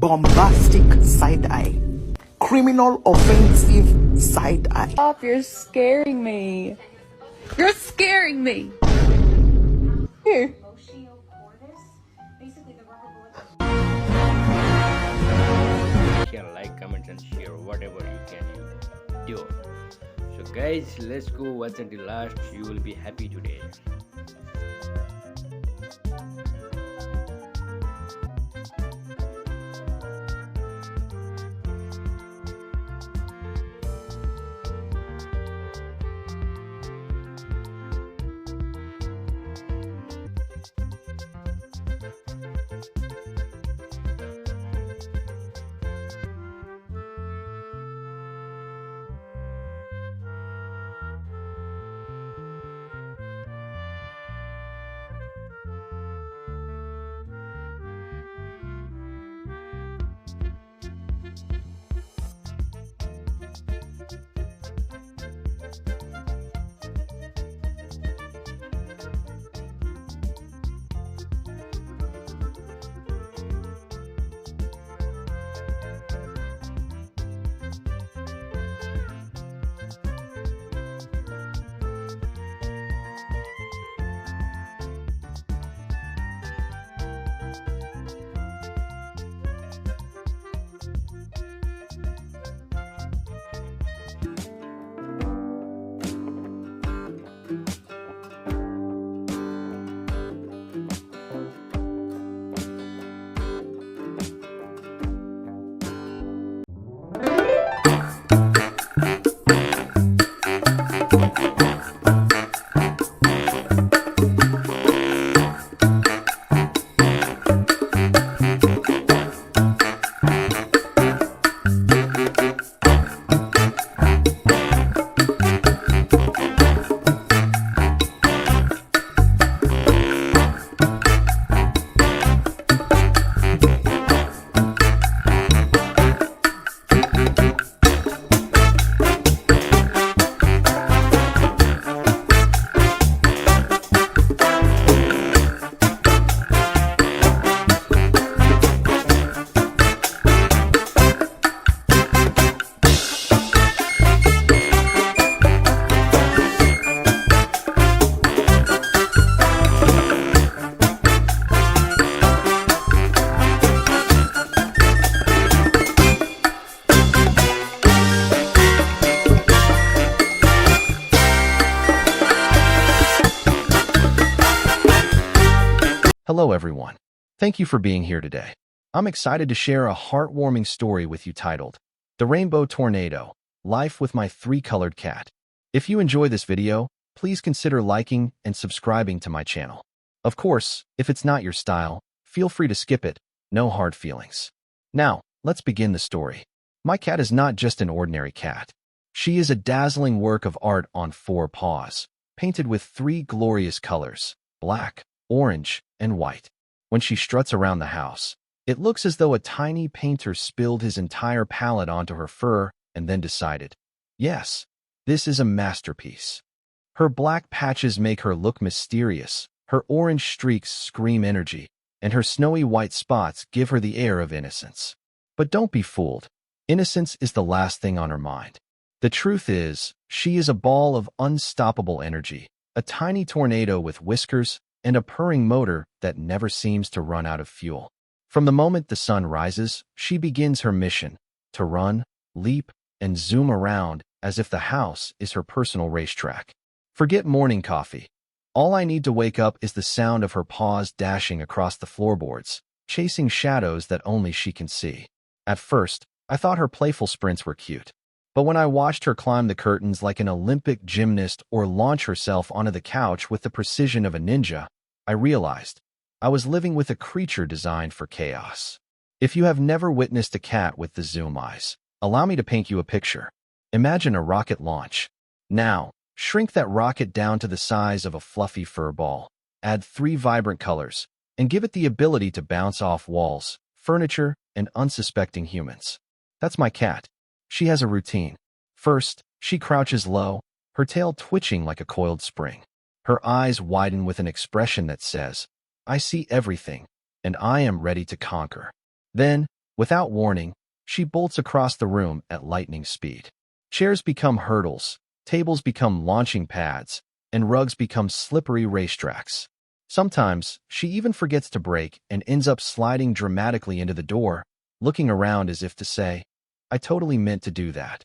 bombastic side eye, criminal offensive side eye. Stop, you're scaring me. You're scaring me. Here. Share, like, comment and share whatever you can do. So guys, let's go watch until last. You will be happy today. Hello everyone. Thank you for being here today. I'm excited to share a heartwarming story with you titled, The Rainbow Tornado, Life with My Three-Colored Cat. If you enjoy this video, please consider liking and subscribing to my channel. Of course, if it's not your style, feel free to skip it, no hard feelings. Now, let's begin the story. My cat is not just an ordinary cat. She is a dazzling work of art on four paws, painted with three glorious colors, black, orange, and white. When she struts around the house, it looks as though a tiny painter spilled his entire palette onto her fur and then decided, yes, this is a masterpiece. Her black patches make her look mysterious, her orange streaks scream energy, and her snowy white spots give her the air of innocence. But don't be fooled. Innocence is the last thing on her mind. The truth is, she is a ball of unstoppable energy, a tiny tornado with whiskers and a purring motor that never seems to run out of fuel. From the moment the sun rises, she begins her mission, to run, leap, and zoom around as if the house is her personal racetrack. Forget morning coffee. All I need to wake up is the sound of her paws dashing across the floorboards, chasing shadows that only she can see. At first, I thought her playful sprints were cute. But when I watched her climb the curtains like an Olympic gymnast or launch herself onto the couch with the precision of a ninja, I realized I was living with a creature designed for chaos. If you have never witnessed a cat with the zoom eyes, allow me to paint you a picture. Imagine a rocket launch. Now, shrink that rocket down to the size of a fluffy fur ball. Add 3 vibrant colors, and give it the ability to bounce off walls, furniture, and unsuspecting humans. That's my cat. She has a routine. First, she crouches low, her tail twitching like a coiled spring. Her eyes widen with an expression that says, I see everything, and I am ready to conquer. Then, Without warning, she bolts across the room at lightning speed. Chairs become hurdles, tables become launching pads, and rugs become slippery racetracks. Sometimes, she even forgets to brake and ends up sliding dramatically into the door, looking around as if to say, "I totally meant to do that."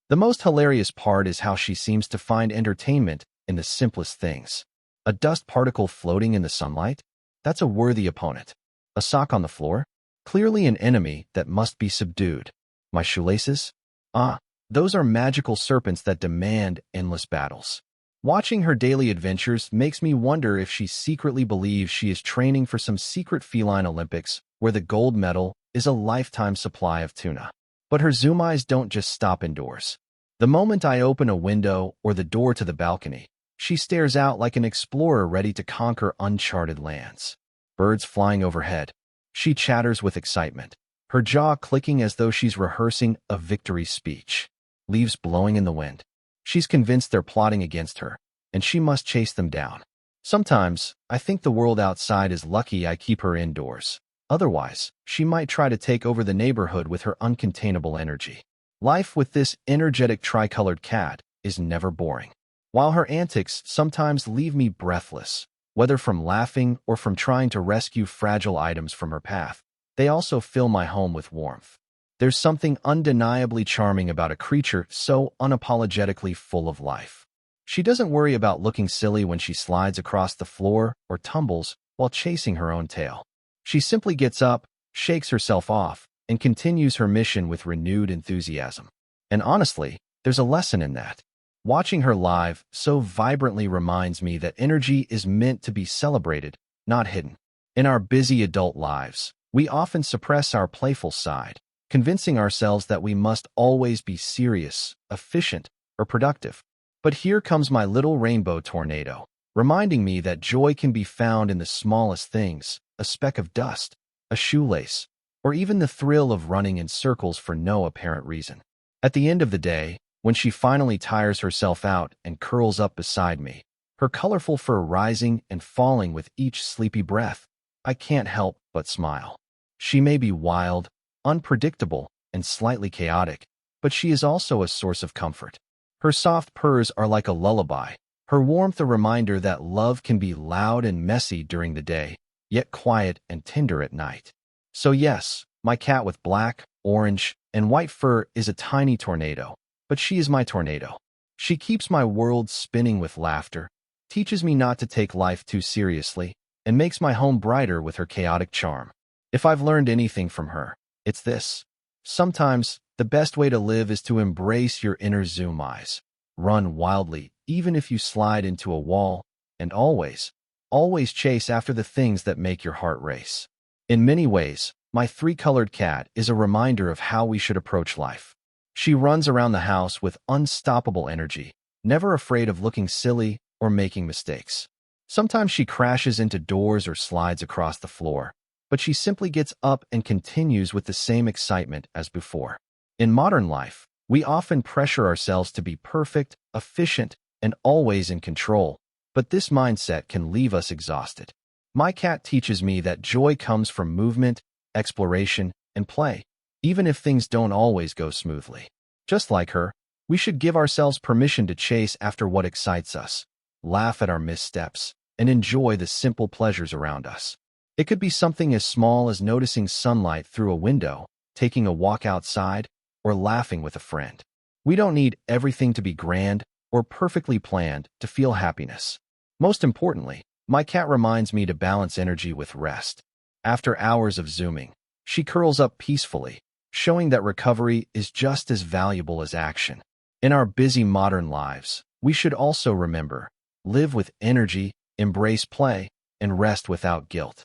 The most hilarious part is how she seems to find entertainment in the simplest things. A dust particle floating in the sunlight? That's a worthy opponent. A sock on the floor? Clearly an enemy that must be subdued. My shoelaces? Ah, those are magical serpents that demand endless battles. Watching her daily adventures makes me wonder if she secretly believes she is training for some secret feline Olympics where the gold medal is a lifetime supply of tuna. But her zoom eyes don't just stop indoors. The moment I open a window or the door to the balcony, she stares out like an explorer ready to conquer uncharted lands. Birds flying overhead. She chatters with excitement, her jaw clicking as though she's rehearsing a victory speech. Leaves blowing in the wind. She's convinced they're plotting against her, and she must chase them down. Sometimes, I think the world outside is lucky I keep her indoors. Otherwise, she might try to take over the neighborhood with her uncontainable energy. Life with this energetic tricolored cat is never boring. While her antics sometimes leave me breathless, whether from laughing or from trying to rescue fragile items from her path, they also fill my home with warmth. There's something undeniably charming about a creature so unapologetically full of life. She doesn't worry about looking silly when she slides across the floor or tumbles while chasing her own tail. She simply gets up, shakes herself off, and continues her mission with renewed enthusiasm. And honestly, there's a lesson in that. Watching her live so vibrantly reminds me that energy is meant to be celebrated, not hidden. In our busy adult lives, we often suppress our playful side, convincing ourselves that we must always be serious, efficient, or productive. But here comes my little rainbow tornado, reminding me that joy can be found in the smallest things, a speck of dust, a shoelace, or even the thrill of running in circles for no apparent reason. At the end of the day, when she finally tires herself out and curls up beside me, her colorful fur rising and falling with each sleepy breath, I can't help but smile. She may be wild, unpredictable, and slightly chaotic, but she is also a source of comfort. Her soft purrs are like a lullaby, her warmth a reminder that love can be loud and messy during the day, yet quiet and tender at night. So yes, my cat with black, orange, and white fur is a tiny tornado, but she is my tornado. She keeps my world spinning with laughter, teaches me not to take life too seriously, and makes my home brighter with her chaotic charm. If I've learned anything from her, it's this. Sometimes, the best way to live is to embrace your inner zoom eyes. Run wildly, even if you slide into a wall, and always chase after the things that make your heart race. In many ways, my three-colored cat is a reminder of how we should approach life. She runs around the house with unstoppable energy, never afraid of looking silly or making mistakes. Sometimes she crashes into doors or slides across the floor, but she simply gets up and continues with the same excitement as before. In modern life, we often pressure ourselves to be perfect, efficient, and always in control, but this mindset can leave us exhausted. My cat teaches me that joy comes from movement, exploration, and play, even if things don't always go smoothly. Just like her, we should give ourselves permission to chase after what excites us, laugh at our missteps, and enjoy the simple pleasures around us. It could be something as small as noticing sunlight through a window, taking a walk outside, or laughing with a friend. We don't need everything to be grand or perfectly planned to feel happiness. Most importantly, my cat reminds me to balance energy with rest. After hours of zooming, she curls up peacefully, showing that recovery is just as valuable as action. In our busy modern lives, we should also remember, live with energy, embrace play, and rest without guilt.